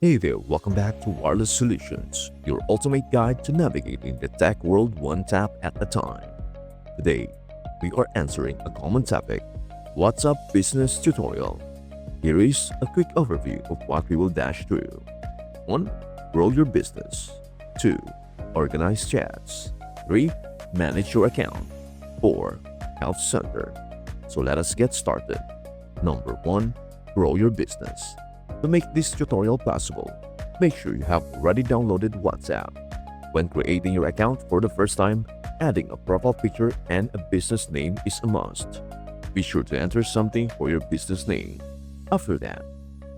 Hey there, welcome back to Wireless Solutions, your ultimate guide to navigating the tech world one tap at a time. Today, we are answering a common topic: WhatsApp Business Tutorial. Here is a quick overview of what we will dash through. 1. Grow your business. 2. Organize chats. 3. Manage your account. 4. Health Center. So let us get started. Number 1. Grow your business. To make this tutorial possible, make sure you have already downloaded WhatsApp. When creating your account for the first time, adding a profile picture and a business name is a must. Be sure to enter something for your business name. After that,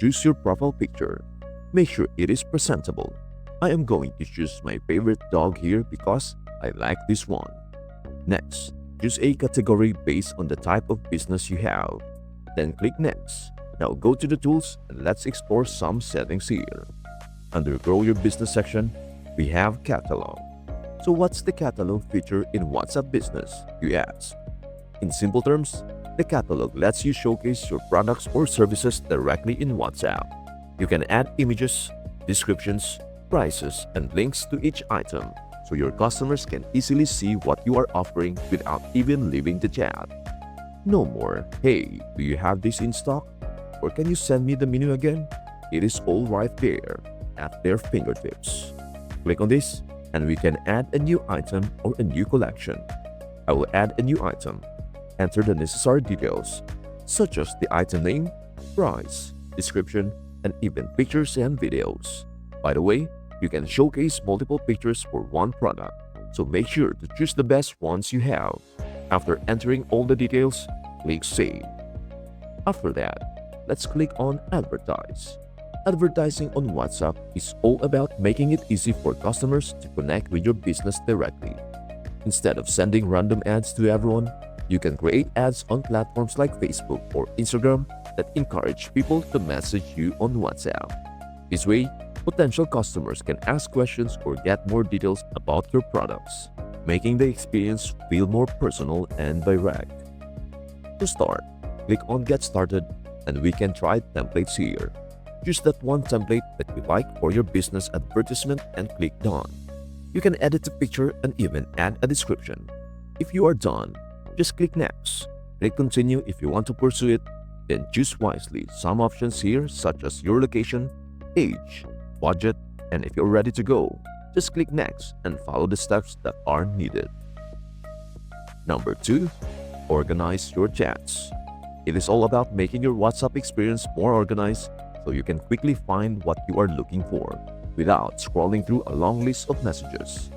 choose your profile picture. Make sure it is presentable. I am going to choose my favorite dog here because I like this one. Next, choose a category based on the type of business you have. Then click Next. Now go to the tools and let's explore some settings here. Under Grow Your Business section, we have Catalog. So what's the catalog feature in WhatsApp Business, you ask? In simple terms, the catalog lets you showcase your products or services directly in WhatsApp. You can add images, descriptions, prices, and links to each item so your customers can easily see what you are offering without even leaving the chat. No more, "Hey, do you have this in stock?" Or "Can you send me the menu again?" It is all right there at their fingertips. Click on this and we can add a new item or a new collection. I will add a new item. Enter the necessary details, such as the item name, price, description, and even pictures and videos. By the way, you can showcase multiple pictures for one product, so make sure to choose the best ones you have. After entering all the details, click Save. After that, let's click on Advertise. Advertising on WhatsApp is all about making it easy for customers to connect with your business directly. Instead of sending random ads to everyone, you can create ads on platforms like Facebook or Instagram that encourage people to message you on WhatsApp. This way, potential customers can ask questions or get more details about your products, making the experience feel more personal and direct. To start, click on Get Started and we can try templates here. Choose that one template that you like for your business advertisement and click Done. You can edit the picture and even add a description. If you are done, just click Next. Click Continue if you want to pursue it, then choose wisely some options here such as your location, age, budget, and if you're ready to go, just click Next and follow the steps that are needed. Number 2. Organize your chats. It is all about making your WhatsApp experience more organized so you can quickly find what you are looking for without scrolling through a long list of messages.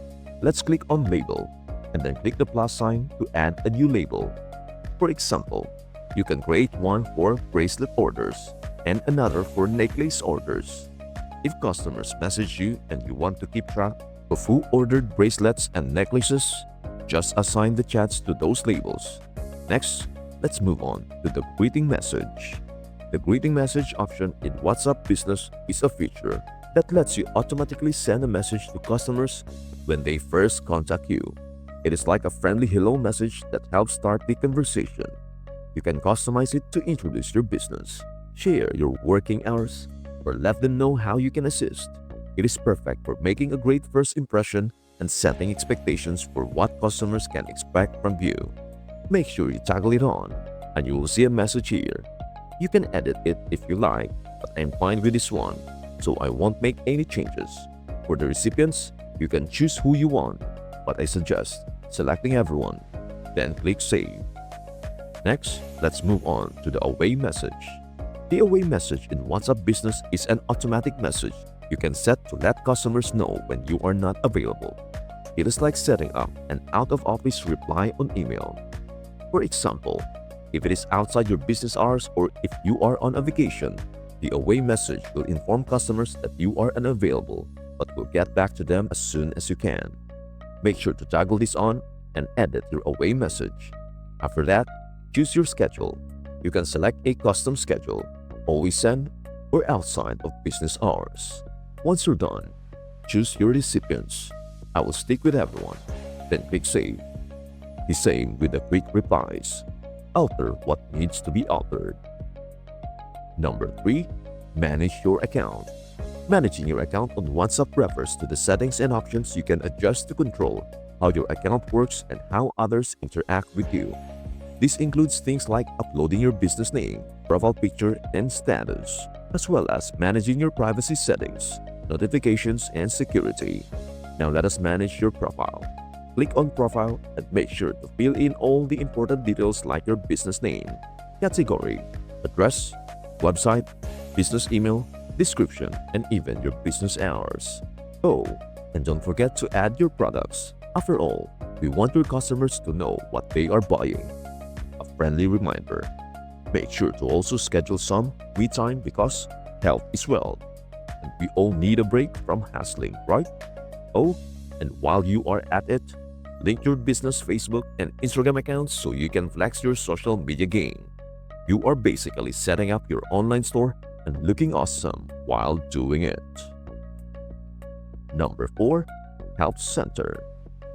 Let's click on Label and then click the plus sign to add a new label. For example, you can create one for bracelet orders and another for necklace orders. If customers message you and you want to keep track of who ordered bracelets and necklaces, just assign the chats to those labels. Next, let's move on to the greeting message. The greeting message option in WhatsApp Business is a feature that lets you automatically send a message to customers when they first contact you. It is like a friendly hello message that helps start the conversation. You can customize it to introduce your business, share your working hours, or let them know how you can assist. It is perfect for making a great first impression and setting expectations for what customers can expect from you. Make sure you toggle it on, and you will see a message here. You can edit it if you like, but I'm fine with this one, so I won't make any changes. For the recipients, you can choose who you want, but I suggest selecting everyone, then click Save. Next, let's move on to the away message. The away message in WhatsApp Business is an automatic message you can set to let customers know when you are not available. It is like setting up an out-of-office reply on email. For example, if it is outside your business hours or if you are on a vacation, the away message will inform customers that you are unavailable but will get back to them as soon as you can. Make sure to toggle this on and edit your away message. After that, choose your schedule. You can select a custom schedule, always send, or outside of business hours. Once you're done, choose your recipients. I will stick with everyone, then click Save. The same with the quick replies. Alter what needs to be altered. Number 3. Manage your account. Managing your account on WhatsApp refers to the settings and options you can adjust to control how your account works and how others interact with you. This includes things like uploading your business name, profile picture, and status, as well as managing your privacy settings, notifications, and security. Now let us manage your profile. Click on Profile and make sure to fill in all the important details like your business name, category, address, website, business email, description, and even your business hours. Oh, and don't forget to add your products. After all, we want your customers to know what they are buying. A friendly reminder, make sure to also schedule some me time because health is wealth, and we all need a break from hassling, right? Oh, and while you are at it, link your business Facebook and Instagram accounts so you can flex your social media game. You are basically setting up your online store and looking awesome while doing it. Number 4. Help Center.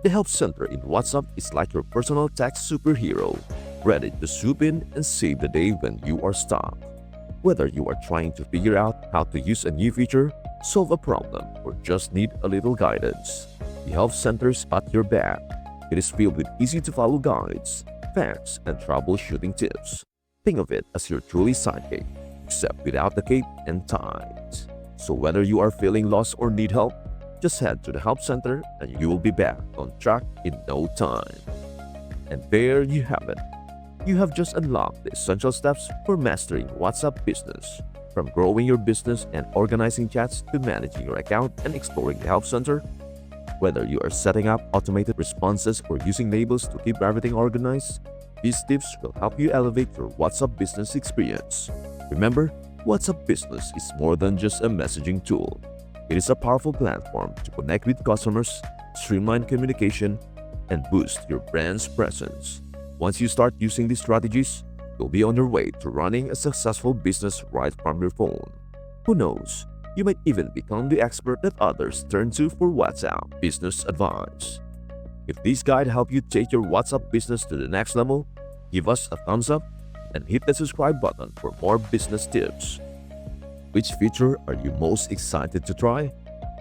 The Help Center in WhatsApp is like your personal tech superhero, ready to swoop in and save the day when you are stuck. Whether you are trying to figure out how to use a new feature, solve a problem, or just need a little guidance, the Help Center's at your back. It is filled with easy-to-follow guides, facts, and troubleshooting tips. Think of it as your truly sidekick, except without the cape and ties. So whether you are feeling lost or need help, just head to the Help Center and you will be back on track in no time. And there you have it. You have just unlocked the essential steps for mastering WhatsApp business. From growing your business and organizing chats to managing your account and exploring the Help Center. Whether you are setting up automated responses or using labels to keep everything organized, these tips will help you elevate your WhatsApp business experience. Remember, WhatsApp Business is more than just a messaging tool. It is a powerful platform to connect with customers, streamline communication, and boost your brand's presence. Once you start using these strategies, you'll be on your way to running a successful business right from your phone. Who knows, you might even become the expert that others turn to for WhatsApp business advice. If this guide helped you take your WhatsApp business to the next level, give us a thumbs up and hit the subscribe button for more business tips. Which feature are you most excited to try?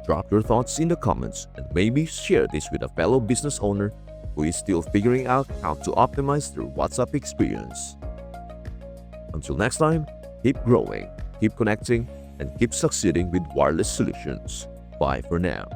Drop your thoughts in the comments and maybe share this with a fellow business owner who is still figuring out how to optimize their WhatsApp experience. Until next time, keep growing, keep connecting, and keep succeeding with wireless solutions. Bye for now.